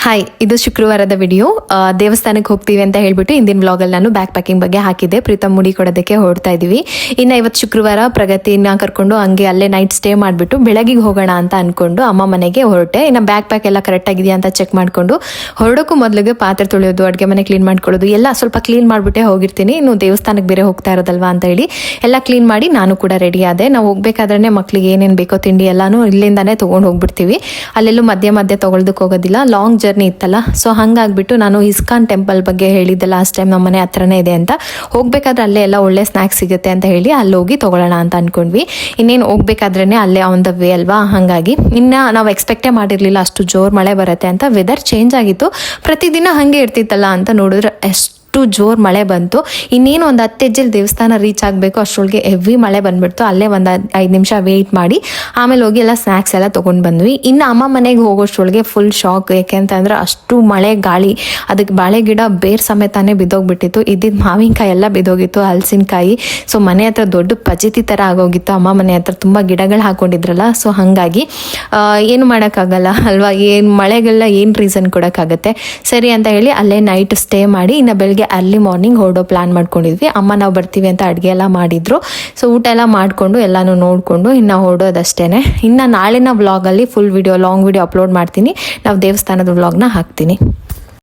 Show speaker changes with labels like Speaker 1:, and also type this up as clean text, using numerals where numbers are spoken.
Speaker 1: Hi, ಇದು ಶುಕ್ರವಾರದ video. ದೇವಸ್ಥಾನಕ್ಕೆ ಹೋಗ್ತೀವಿ ಅಂತ ಹೇಳ್ಬಿಟ್ಟು ಇಂದಿನ ವ್ಲಾಗಲ್ಲಿ ನಾನು ಬ್ಯಾಕ್ ಪ್ಯಾಕಿಂಗ್ ಬಗ್ಗೆ ಹಾಕಿದ್ದೆ. ಪ್ರೀತಮ್ ಮುಡಿ ಕೊಡೋದಕ್ಕೆ ಹೊರಡ್ತಾ ಇದೀವಿ. ಇನ್ನು ಇವತ್ತು ಶುಕ್ರವಾರ ಪ್ರಗತಿನ ಕರ್ಕೊಂಡು ಹಂಗೆ ಅಲ್ಲೇ ನೈಟ್ ಸ್ಟೇ ಮಾಡಿಬಿಟ್ಟು ಬೆಳಗಿಗೆ ಹೋಗೋಣ ಅಂತ ಅನ್ಕೊಂಡು ಅಮ್ಮ ಮನೆಗೆ ಹೊರಟೆ. ಇನ್ನು ಬ್ಯಾಕ್ ಪ್ಯಾಕ್ ಎಲ್ಲ ಕರೆಕ್ಟ್ ಆಗಿದೆಯಾ ಅಂತ ಚೆಕ್ ಮಾಡಿಕೊಂಡು ಹೊರಡೋಕ್ಕೂ ಮೊದಲಿಗೆ ಪಾತ್ರೆ ತೊಳೆಯೋದು, ಅಡುಗೆ ಮನೆ ಕ್ಲೀನ್ ಮಾಡ್ಕೊಳ್ಳೋದು ಎಲ್ಲ ಸ್ವಲ್ಪ ಕ್ಲೀನ್ ಮಾಡಿಬಿಟ್ಟೆ ಹೋಗಿರ್ತೀನಿ. ಇನ್ನು ದೇವಸ್ಥಾನಕ್ಕೆ ಬೇರೆ ಹೋಗ್ತಾ ಇರೋದಲ್ವಾ ಅಂತ ಹೇಳಿ ಎಲ್ಲ ಕ್ಲೀನ್ ಮಾಡಿ ನಾನು ಕೂಡ ರೆಡಿ ಆದೆ. ನಾವು ಹೋಗ್ಬೇಕಾದ್ರೆ ಮಕ್ಳಿಗೆ ಏನೇನು ಬೇಕೋ ತಿಂಡಿ ಎಲ್ಲಾನು ಇಲ್ಲಿಂದಾನೇ ತೊಗೊಂಡು ಹೋಗ್ಬಿಡ್ತೀವಿ. ಅಲ್ಲೆಲ್ಲೂ ಮಧ್ಯೆ ತೊಗೊಳ್ದಕ್ಕೆ ಹೋಗೋದಿಲ್ಲ. ಲಾಂಗ್ ಜರ್ನಿ ಇತ್ತಲ್ಲ, ಸೊ ಹಂಗಾಗ್ಬಿಟ್ಟು ನಾನು ಇಸ್ಕಾನ್ ಟೆಂಪಲ್ ಬಗ್ಗೆ ಹೇಳಿದ್ದೆ ಲಾಸ್ಟ್ ಟೈಮ್, ನಮ್ಮ ಮನೆ ಹತ್ರನೇ ಇದೆ ಅಂತ. ಹೋಗ್ಬೇಕಾದ್ರೆ ಅಲ್ಲೇ ಎಲ್ಲ ಒಳ್ಳೆ ಸ್ನ್ಯಾಕ್ಸ್ ಸಿಗುತ್ತೆ ಅಂತ ಹೇಳಿ ಅಲ್ಲಿ ಹೋಗಿ ತೊಗೊಳ್ಳೋಣ ಅಂತ ಅನ್ಕೊಂಡ್ವಿ. ಇನ್ನೇನು ಹೋಗ್ಬೇಕಾದ್ರೇ ಅಲ್ಲೇ ಆನ್ ದ ವೇ ಅಲ್ವಾ, ಹಾಗಾಗಿ ಇನ್ನು ನಾವು ಎಕ್ಸ್ಪೆಕ್ಟೇ ಮಾಡಿರಲಿಲ್ಲ ಅಷ್ಟು ಜೋರು ಮಳೆ ಬರುತ್ತೆ ಅಂತ. ವೆದರ್ ಚೇಂಜ್ ಆಗಿತ್ತು, ಪ್ರತಿದಿನ ಹಾಗೆ ಇರ್ತಿತ್ತಲ್ಲ ಅಂತ ನೋಡಿದ್ರೆ ಎಷ್ಟು ಜೋರು ಮಳೆ ಬಂತು. ಇನ್ನೇನು ಒಂದು 10 ಹೆಜ್ಜೆಲಿ ದೇವಸ್ಥಾನ ರೀಚ್ ಆಗಬೇಕು ಅಷ್ಟರೊಳಗೆ ಹೆವಿ ಮಳೆ ಬಂದ್ಬಿಡ್ತು. ಅಲ್ಲೇ ಒಂದು 5 ನಿಮಿಷ ವೆಯ್ಟ್ ಮಾಡಿ ಆಮೇಲೆ ಹೋಗಿ ಎಲ್ಲ ಸ್ನ್ಯಾಕ್ಸ್ ಎಲ್ಲ ತೊಗೊಂಡು ಬಂದ್ವಿ. ಇನ್ನು ಅಮ್ಮ ಮನೆಗೆ ಹೋಗೋಷ್ಟರೊಳಗೆ ಫುಲ್ ಶಾಕ್. ಯಾಕೆಂತಂದ್ರೆ ಅಷ್ಟು ಮಳೆ ಗಾಳಿ, ಅದಕ್ಕೆ ಬಾಳೆ ಗಿಡ ಬೇರ್ ಸಮೇತಾನೇ ಬಿದ್ದೋಗ್ಬಿಟ್ಟಿತ್ತು. ಇದ್ದಿದ್ದು ಮಾವಿನಕಾಯಿ ಎಲ್ಲ ಬಿದ್ದೋಗಿತ್ತು, ಹಲಸಿನಕಾಯಿ. ಸೊ ಮನೆ ಹತ್ರ ದೊಡ್ಡ ಪಜಿತಿ ಥರ ಆಗೋಗಿತ್ತು. ಅಮ್ಮ ಮನೆ ಹತ್ರ ತುಂಬ ಗಿಡಗಳು ಹಾಕೊಂಡಿದ್ರಲ್ಲ, ಸೊ ಹಾಗಾಗಿ ಏನು ಮಾಡೋಕ್ಕಾಗಲ್ಲ ಅಲ್ವಾ. ಏನು ಮಳೆಗೆಲ್ಲ ಏನು ರೀಸನ್ ಕೊಡೋಕ್ಕಾಗತ್ತೆ. ಸರಿ ಅಂತ ಹೇಳಿ ಅಲ್ಲೇ ನೈಟ್ ಸ್ಟೇ ಮಾಡಿ ಇನ್ನು ಬೆಳಗ್ಗೆ ಅರ್ಲಿ ಮಾರ್ನಿಂಗ್ ಹೊರಡೋ ಪ್ಲಾನ್ ಮಾಡ್ಕೊಂಡಿದ್ವಿ. ಅಮ್ಮ ನಾವು ಬರ್ತೀವಿ ಅಂತ ಅಡುಗೆ ಎಲ್ಲ ಮಾಡಿದ್ರು. ಸೊ ಊಟ ಎಲ್ಲ ಮಾಡಿಕೊಂಡು ಎಲ್ಲನೂ ನೋಡಿಕೊಂಡು ಇನ್ನು ಹೊರಡೋದಷ್ಟೇ. ಇನ್ನು ನಾಳಿನ ವ್ಲಾಗಲ್ಲಿ full video, long video upload ಮಾಡ್ತೀನಿ. ನಾವು ದೇವಸ್ಥಾನದ ವ್ಲಾಗ್ನ ಹಾಕ್ತೀನಿ.